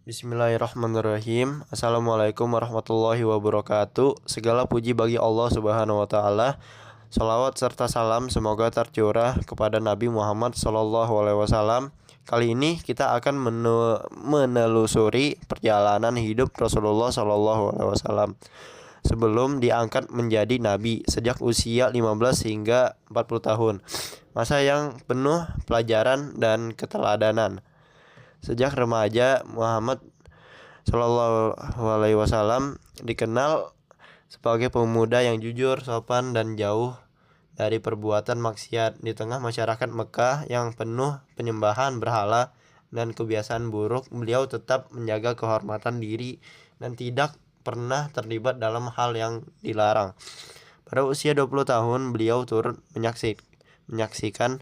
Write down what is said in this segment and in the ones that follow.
Bismillahirrahmanirrahim. Assalamualaikum warahmatullahi wabarakatuh. Segala puji bagi Allah Subhanahu wa taala. Salawat serta salam semoga tercurah kepada Nabi Muhammad SAW. Kali ini kita akan menelusuri perjalanan hidup Rasulullah SAW sebelum diangkat menjadi nabi sejak usia 15 hingga 40 tahun. Masa yang penuh pelajaran dan keteladanan. Sejak remaja, Muhammad Shallallahu Alaihi Wasallam dikenal sebagai pemuda yang jujur, sopan, dan jauh dari perbuatan maksiat. Di tengah masyarakat Mekah yang penuh penyembahan berhala dan kebiasaan buruk, beliau tetap menjaga kehormatan diri dan tidak pernah terlibat dalam hal yang dilarang. Pada usia 20 tahun, beliau turut menyaksikan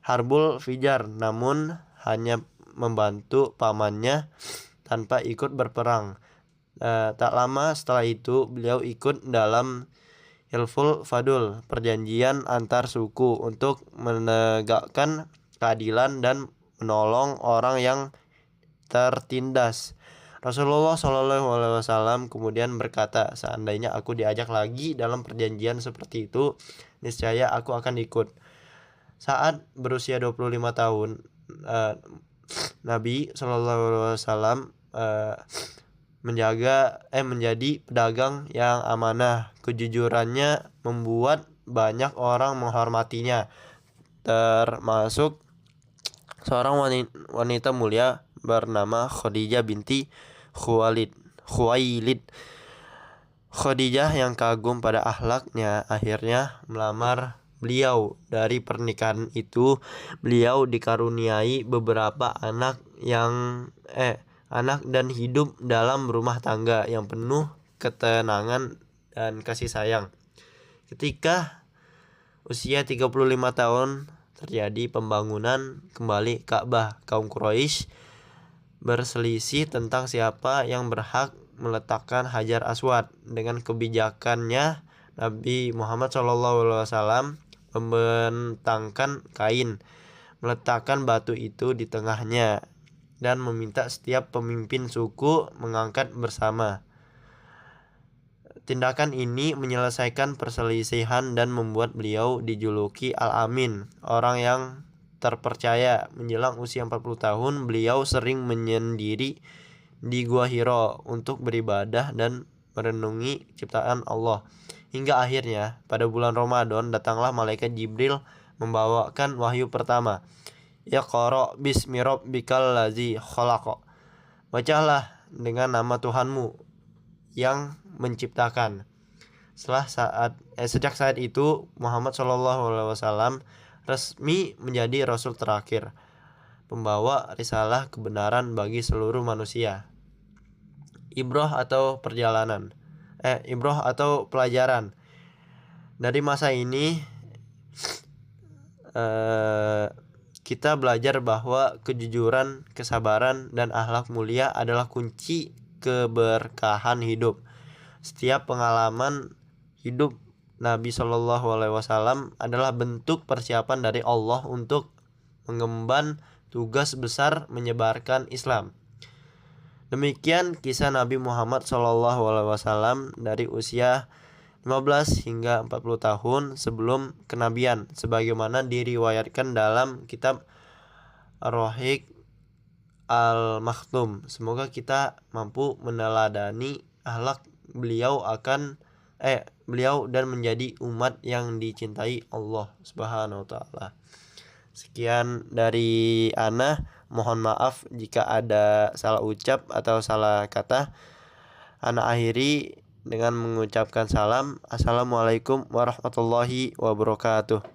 Harbul Fijar, namun hanya membantu pamannya tanpa ikut berperang. Tak lama setelah itu beliau ikut dalam Hilful Fadul, perjanjian antar suku untuk menegakkan keadilan dan menolong orang yang tertindas. Rasulullah SAW kemudian berkata, seandainya aku diajak lagi dalam perjanjian seperti itu, niscaya aku akan ikut. Saat berusia 25 tahun, Nabi SAW menjadi pedagang yang amanah. Kejujurannya membuat banyak orang menghormatinya, termasuk seorang wanita mulia bernama Khadijah binti Khuwailid. Khadijah yang kagum pada akhlaknya akhirnya melamar beliau. Dari pernikahan itu beliau dikaruniai beberapa anak dan hidup dalam rumah tangga yang penuh ketenangan dan kasih sayang. Ketika usia 35 tahun terjadi pembangunan kembali Ka'bah. Kaum Quraisy berselisih tentang siapa yang berhak meletakkan Hajar Aswad. Dengan kebijakannya, Nabi Muhammad SAW membentangkan kain, meletakkan batu itu di tengahnya, dan meminta setiap pemimpin suku mengangkat bersama. Tindakan ini menyelesaikan perselisihan dan membuat beliau dijuluki Al-Amin, orang yang terpercaya. Menjelang usia 40 tahun, beliau sering menyendiri di Gua Hiro untuk beribadah dan merenungi ciptaan Allah. Hingga akhirnya pada bulan Ramadan datanglah malaikat Jibril membawakan wahyu pertama. Iqra bismi rabbikal ladzi khalaq. Bacalah dengan nama Tuhanmu yang menciptakan. Sejak saat itu Muhammad SAW resmi menjadi rasul terakhir, pembawa risalah kebenaran bagi seluruh manusia. Ibrah atau pelajaran dari masa ini, kita belajar bahwa kejujuran, kesabaran, dan akhlak mulia adalah kunci keberkahan hidup. Setiap pengalaman hidup Nabi SAW adalah bentuk persiapan dari Allah untuk mengemban tugas besar menyebarkan Islam. Demikian kisah Nabi Muhammad SAW dari usia 15 hingga 40 tahun sebelum kenabian, sebagaimana diriwayatkan dalam kitab Ar-Rahiq Al-Maktum. Semoga kita mampu meneladani akhlak beliau dan menjadi umat yang dicintai Allah Subhanahu wa taala. Sekian dari Ana. Mohon maaf jika ada salah ucap atau salah kata. Ana akhiri dengan mengucapkan salam. Assalamualaikum warahmatullahi wabarakatuh.